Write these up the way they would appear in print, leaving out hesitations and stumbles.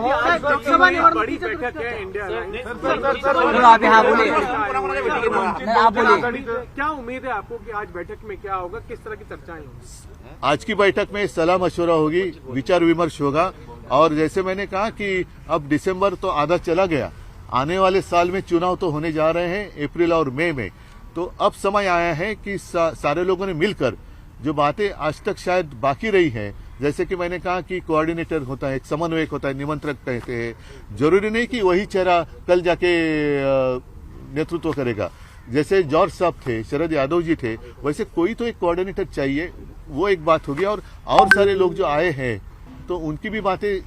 लोकसभा बड़ी बैठक है इंडिया आप यहाँ बोलिए, आप बोलिए। क्या उम्मीद है आपको कि आज बैठक में क्या होगा, किस तरह की चर्चाएं होंगी? आज की बैठक में सलाह मशवरा होगी, विचार विमर्श होगा। और जैसे मैंने कहा कि अब दिसंबर तो आधा चला गया, आने वाले साल में चुनाव तो होने जा रहे हैं अप्रैल और मई में। तो अब समय आया है कि सारे लोगों ने मिलकर जो बातें आज तक शायद बाकी रही हैं, जैसे कि मैंने कहा कि कोऑर्डिनेटर होता है, एक समन्वयक होता है, निमंत्रक कहते हैं। जरूरी नहीं कि वही चेहरा कल जाके नेतृत्व करेगा। जैसे जॉर्ज साहब थे, शरद यादव जी थे, वैसे कोई तो एक कोऑर्डिनेटर चाहिए। वो एक बात होगी। और सारे लोग जो आए हैं तो उनकी भी बातें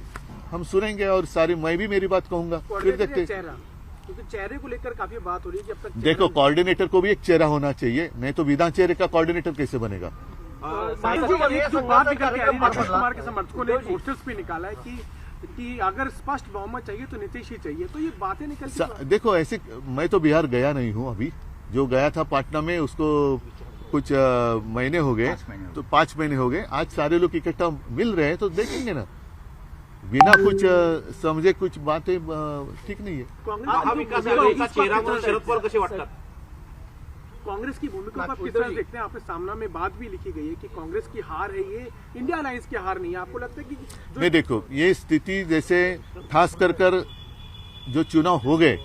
हम सुनेंगे और सारी मैं भी मेरी बात कहूंगा, फिर देखते। क्योंकि चेहरे को लेकर काफी बात हो रही है कि अब तक देखो, कोऑर्डिनेटर को भी एक चेहरा होना चाहिए, नहीं तो बिना चेहरे का कोऑर्डिनेटर कैसे बनेगा? कुमार के समर्थकों ने पोस्टर्स भी निकाला है कि अगर स्पष्ट बहुमत चाहिए तो नीतीश ही चाहिए। तो ये बातें निकल देखो, ऐसे मैं तो बिहार गया नहीं हूँ अभी। जो गया था पटना में, उसको कुछ महीने हो गए, तो 5 महीने हो गए। आज सारे लोग इकट्ठा मिल रहे हैं तो देखेंगे ना, बिना कुछ समझे कुछ बातें ठीक नहीं है। कांग्रेस की भूमिका को आप किस तरह देखते हैं? आपके सामना में बात भी लिखी गई है कि कांग्रेस की हार है, ये इंडिया अलायंस की हार नहीं है। आपको लगता है कि नहीं, देखो, ये स्थिति जैसे खास कर जो चुनाव हो गए,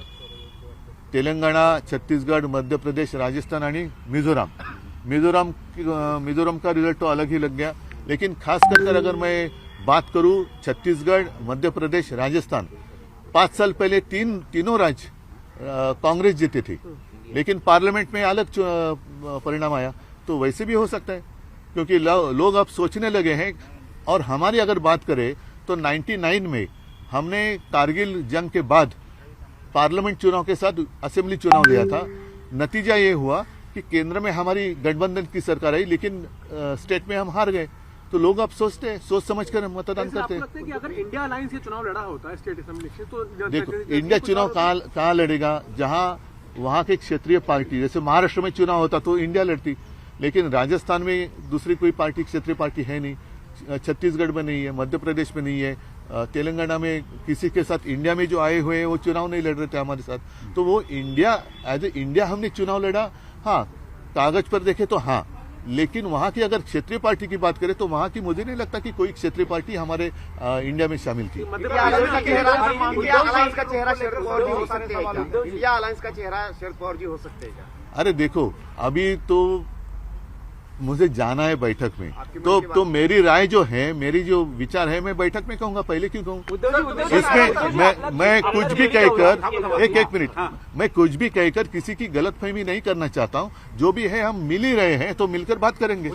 तेलंगाना, छत्तीसगढ़, मध्य प्रदेश, राजस्थान और मिजोरम का रिजल्ट तो अलग ही लग गया। लेकिन खास कर अगर मैं बात करूं, छत्तीसगढ़, मध्य प्रदेश, राजस्थान, 5 साल पहले तीनों राज्य कांग्रेस जीते थे, लेकिन पार्लियामेंट में अलग परिणाम आया। तो वैसे भी हो सकता है, क्योंकि लोग अब सोचने लगे हैं। और हमारी अगर बात करें तो 99 में हमने कारगिल जंग के बाद पार्लियामेंट चुनाव के साथ असेंबली चुनाव लिया था। नतीजा ये हुआ कि केंद्र में हमारी गठबंधन की सरकार आई, लेकिन स्टेट में हम हार गए। तो लोग अब सोचते हैं, सोच समझ कर मतदान करते हैं। कि अगर इंडिया अलायंस से चुनाव लड़ा होता है स्टेट असेंबली से, तो देखो, इंडिया चुनाव कहाँ लड़ेगा? जहां वहां के क्षेत्रीय पार्टी, जैसे महाराष्ट्र में चुनाव होता तो इंडिया लड़ती, लेकिन राजस्थान में दूसरी कोई पार्टी, क्षेत्रीय पार्टी है नहीं, छत्तीसगढ़ में नहीं है, मध्य प्रदेश में नहीं है, तेलंगाना में किसी के साथ इंडिया में जो आए हुए हैं वो चुनाव नहीं लड़ रहे थे हमारे साथ। तो वो इंडिया, एज ए इंडिया हमने चुनाव लड़ा। हाँ, कागज पर देखे तो हाँ, लेकिन वहां की अगर क्षेत्रीय पार्टी की बात करें तो वहां की मुझे नहीं लगता कि कोई क्षेत्रीय पार्टी हमारे इंडिया में शामिल थी। इंडिया अलायंस का चेहरा शरद पवार जी हो सकते हैं क्या? इंडिया अलायंस का चेहरा शरद पवार जी हो सकते हैं क्या? अरे देखो, अभी तो मुझे जाना है बैठक में, तो मेरी राय जो है, मेरी जो विचार है, मैं बैठक में कहूंगा। पहले क्यों कहूँ? इसमें मैं कुछ भी कहकर एक मिनट, मैं कुछ भी कहकर किसी की गलतफहमी नहीं करना चाहता हूँ। जो भी है हम मिल ही रहे हैं, तो मिलकर बात करेंगे।